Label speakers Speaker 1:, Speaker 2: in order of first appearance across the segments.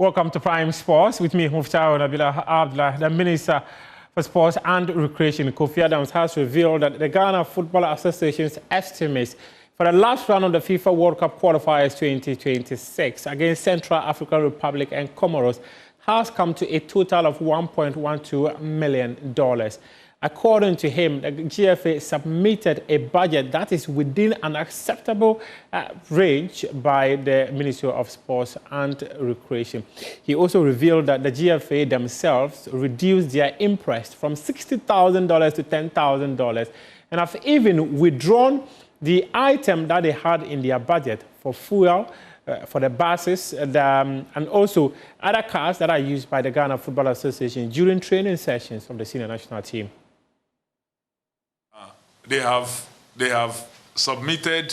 Speaker 1: Welcome to Prime Sports. With me, Muftau Nabila Abdullah, the Minister for Sports and Recreation. Kofi Adams has revealed that the Ghana Football Association's estimates for the last round of the FIFA World Cup qualifiers 2026 against Central African Republic and Comoros has come to a total of $1.12 million. According to him, the GFA submitted a budget that is within an acceptable range by the Ministry of Sports and Recreation. He also revealed that the GFA themselves reduced their interest from $60,000 to $10,000 and have even withdrawn the item that they had in their budget for fuel, for the buses, and also other cars that are used by the Ghana Football Association during training sessions of the senior national team.
Speaker 2: They have submitted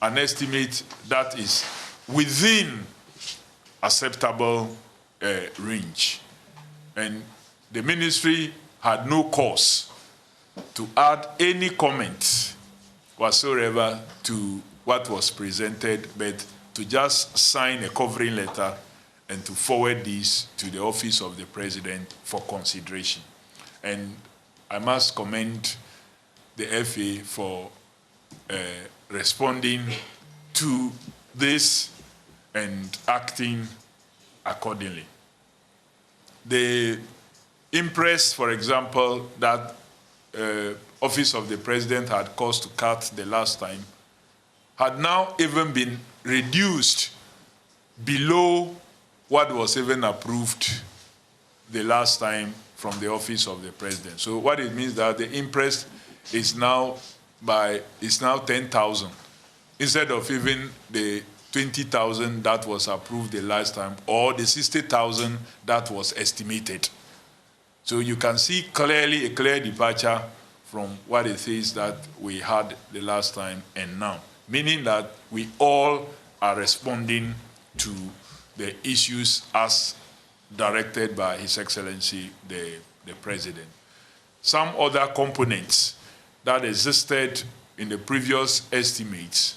Speaker 2: an estimate that is within acceptable range, and the ministry had no cause to add any comment whatsoever to what was presented, but to just sign a covering letter and to forward this to the office of the president for consideration. And I must commend the FA for responding to this and acting accordingly. The impress, for example, that office of the president had caused to cut the last time had now even been reduced below what was even approved the last time from the office of the president. So what it means that the impress is now 10,000 instead of even the 20,000 that was approved the last time, or the 60,000 that was estimated. So you can see clearly a clear departure from what it says that we had the last time and now, meaning that we all are responding to the issues as directed by His Excellency the President. Some other components that existed in the previous estimates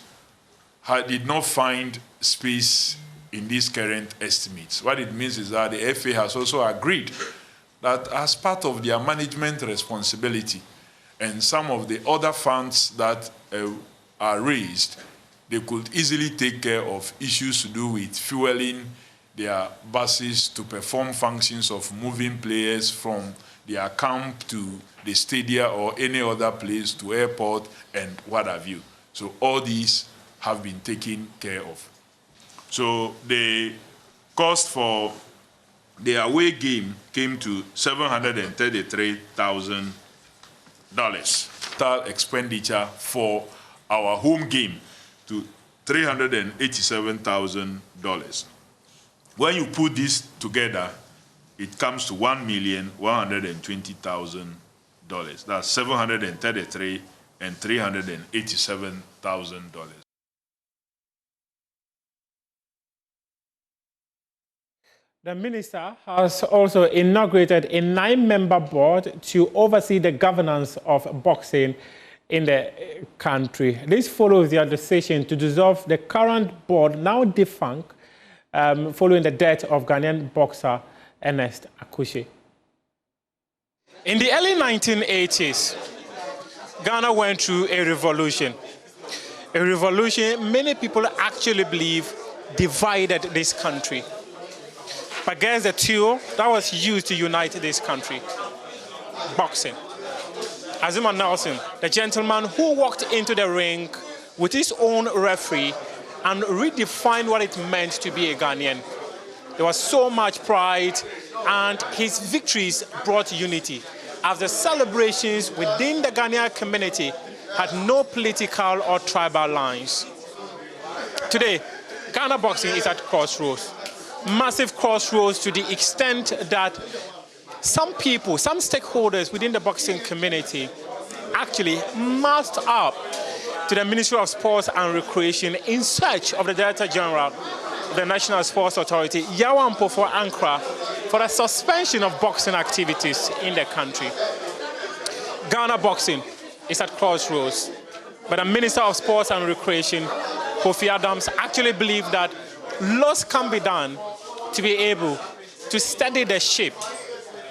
Speaker 2: did not find space in these current estimates. What it means is that the FA has also agreed that as part of their management responsibility and some of the other funds that are raised, they could easily take care of issues to do with fueling their buses to perform functions of moving players from their camp to the stadium or any other place to airport and what have you. So all these have been taken care of. So the cost for the away game came to $733,000. Total expenditure for our home game to $387,000. When you put this together, it comes to $1,120,000. That's $733,000 and $387,000.
Speaker 1: The minister has also inaugurated a 9-member board to oversee the governance of boxing in the country. This follows the decision to dissolve the current board, now defunct, following the death of Ghanaian boxer Ernest Akushi. In the early 1980s, Ghana went through a revolution. A revolution many people actually believe divided this country. But guess the tool that was used to unite this country? Boxing. Azumah Nelson, the gentleman who walked into the ring with his own referee and redefined what it meant to be a Ghanaian. There was so much pride, and his victories brought unity, as the celebrations within the Ghanaian community had no political or tribal lines. Today, Ghana boxing is at crossroads. Massive crossroads to the extent that some people, some stakeholders within the boxing community actually marched up to the Ministry of Sports and Recreation in search of the Director General of the National Sports Authority, Yawa Mpofo Ankra, for the suspension of boxing activities in the country. Ghana boxing is at crossroads, but the Minister of Sports and Recreation, Kofi Adams, actually believes that lots can be done to be able to steady the ship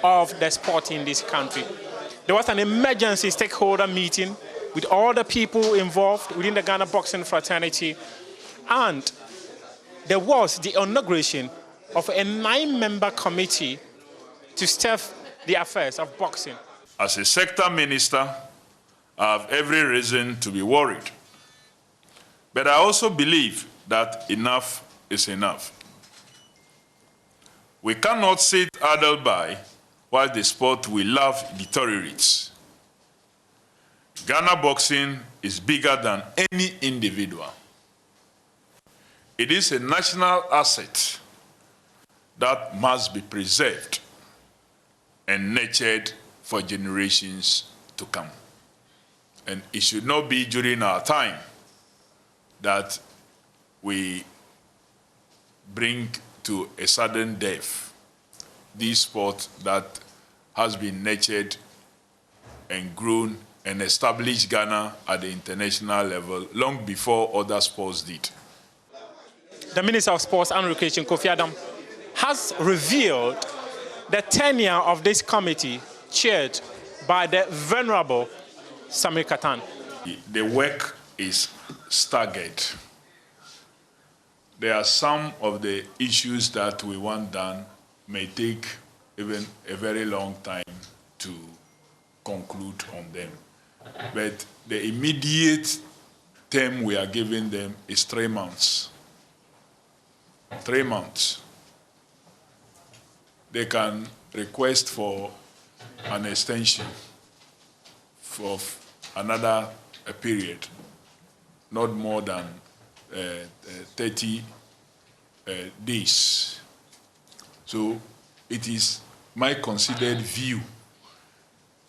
Speaker 1: of the sport in this country. There was an emergency stakeholder meeting with all the people involved within the Ghana boxing fraternity, and there was the inauguration of a 9-member committee to steer the affairs of boxing.
Speaker 2: As a sector minister, I have every reason to be worried. But I also believe that enough is enough. We cannot sit idle by while the sport we love deteriorates. Ghana boxing is bigger than any individual. It is a national asset that must be preserved and nurtured for generations to come. And it should not be during our time that we bring to a sudden death this sport that has been nurtured and grown and established Ghana at the international level long before other sports did.
Speaker 1: The Minister of Sports and Recreation, Kofi Adam, has revealed the tenure of this committee chaired by the Venerable Samir Katan.
Speaker 2: The work is staggered. There are some of the issues that we want done may take even a very long time to conclude on them. But the immediate term we are giving them is 3 months. 3 months. They can request for an extension for another period, not more than 30 days. So it is my considered view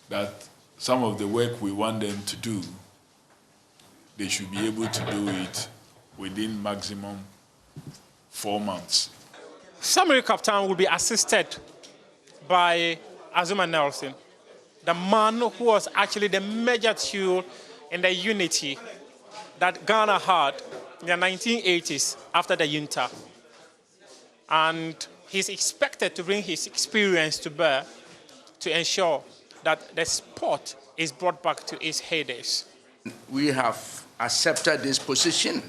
Speaker 2: that some of the work we want them to do, they should be able to do it within maximum 4 months.
Speaker 1: Samir Katan will be assisted by Azumah Nelson, the man who was actually the major tool in the unity that Ghana had in the 1980s after the junta. And he's expected to bring his experience to bear to ensure that the sport is brought back to its heydays.
Speaker 3: We have accepted this position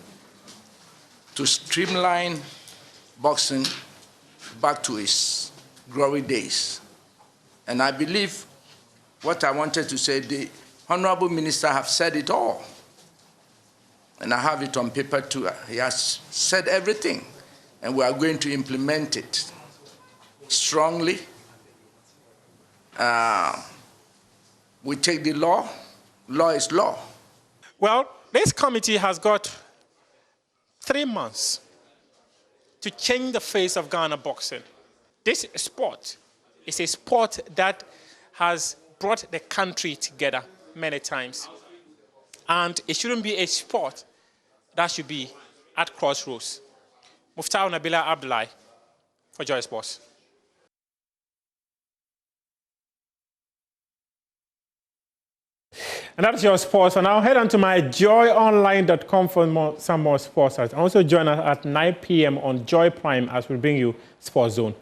Speaker 3: to streamline boxing back to its glory days. And I believe what I wanted to say, the Honorable Minister have said it all. And I have it on paper too. He has said everything, and we are going to implement it strongly. We take the law. Law is law.
Speaker 1: Well, this committee has got 3 months to change the face of Ghana boxing. This sport is a sport that has brought the country together many times. And it shouldn't be a sport that should be at crossroads. Muftau Nabila Abdullahi for Joy Sports. And that's your sports. So now head on to myjoyonline.com for some more sports. And also join us at 9 p.m. on Joy Prime as we bring you Sports Zone.